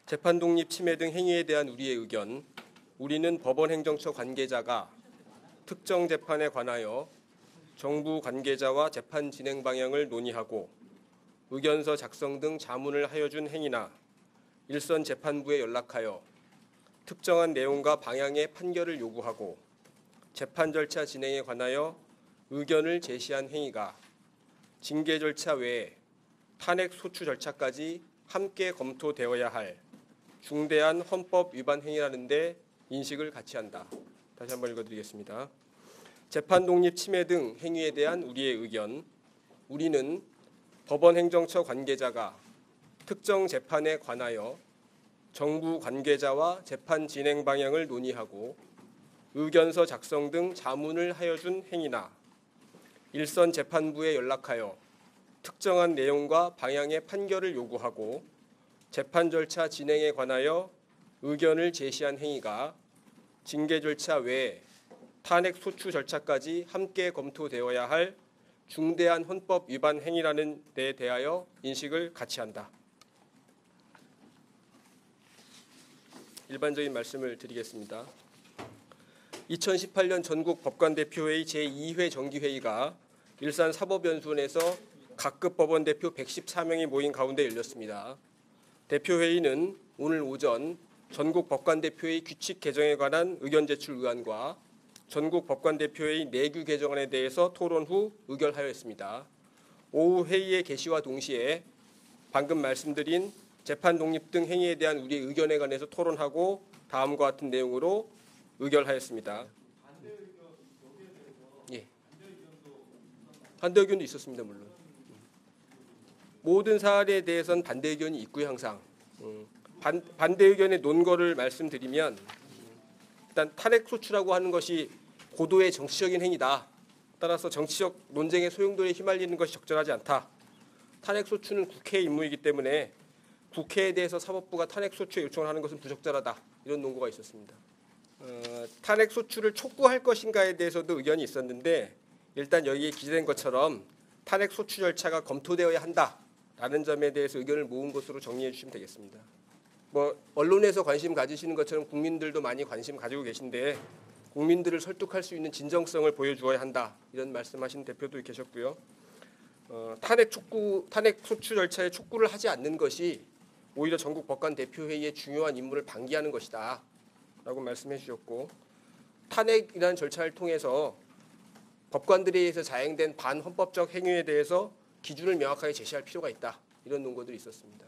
재판 독립 침해 등 행위에 대한 우리의 의견. 우리는 법원 행정처 관계자가 특정 재판에 관하여 정부 관계자와 재판 진행 방향을 논의하고 의견서 작성 등 자문을 하여 준 행위나 일선 재판부에 연락하여 특정한 내용과 방향의 판결을 요구하고 재판 절차 진행에 관하여 의견을 제시한 행위가 징계 절차 외에 탄핵 소추 절차까지 함께 검토되어야 할 중대한 헌법 위반 행위라는 데 인식을 같이 한다. 다시 한번 읽어드리겠습니다. 재판 독립 침해 등 행위에 대한 우리의 의견. 우리는 법원 행정처 관계자가 특정 재판에 관하여 정부 관계자와 재판 진행 방향을 논의하고 의견서 작성 등 자문을 하여 준 행위나 일선 재판부에 연락하여 특정한 내용과 방향의 판결을 요구하고 재판 절차 진행에 관하여 의견을 제시한 행위가 징계 절차 외에 탄핵 소추 절차까지 함께 검토되어야 할 중대한 헌법 위반 행위라는 데 대하여 인식을 같이 한다. 일반적인 말씀을 드리겠습니다. 2018년 전국 법관대표회의 제2회 정기회의가 일산 사법연수원에서 각급 법원 대표 114명이 모인 가운데 열렸습니다. 대표회의는 오늘 오전 전국 법관대표회의 규칙 개정에 관한 의견 제출 의안과 전국 법관대표회의 내규 개정안에 대해서 토론 후 의결하였습니다. 오후 회의의 개시와 동시에 방금 말씀드린 재판 독립 등 행위에 대한 우리의 의견에 관해서 토론하고 다음과 같은 내용으로 의결하였습니다. 예. 반대 의견도 있었습니다. 물론. 모든 사안에 대해서는 반대 의견이 있고요. 항상. 반대 의견의 논거를 말씀드리면 일단 탄핵 소추라고 하는 것이 고도의 정치적인 행위다. 따라서 정치적 논쟁의 소용돌이에 휘말리는 것이 적절하지 않다. 탄핵 소추는 국회의 임무이기 때문에 국회에 대해서 사법부가 탄핵 소추에 요청을 하는 것은 부적절하다. 이런 논거가 있었습니다. 탄핵 소추를 촉구할 것인가에 대해서도 의견이 있었는데 일단 여기에 기재된 것처럼 탄핵 소추 절차가 검토되어야 한다라는 점에 대해서 의견을 모은 것으로 정리해 주시면 되겠습니다. 언론에서 관심 가지시는 것처럼 국민들도 많이 관심 가지고 계신데 국민들을 설득할 수 있는 진정성을 보여주어야 한다. 이런 말씀하신 대표도 계셨고요. 탄핵 소추 절차에 촉구를 하지 않는 것이 오히려 전국 법관 대표회의의 중요한 임무를 방기하는 것이다. 라고 말씀해 주셨고 탄핵이라는 절차를 통해서 법관들에 의해서 자행된 반헌법적 행위에 대해서 기준을 명확하게 제시할 필요가 있다. 이런 논거들이 있었습니다.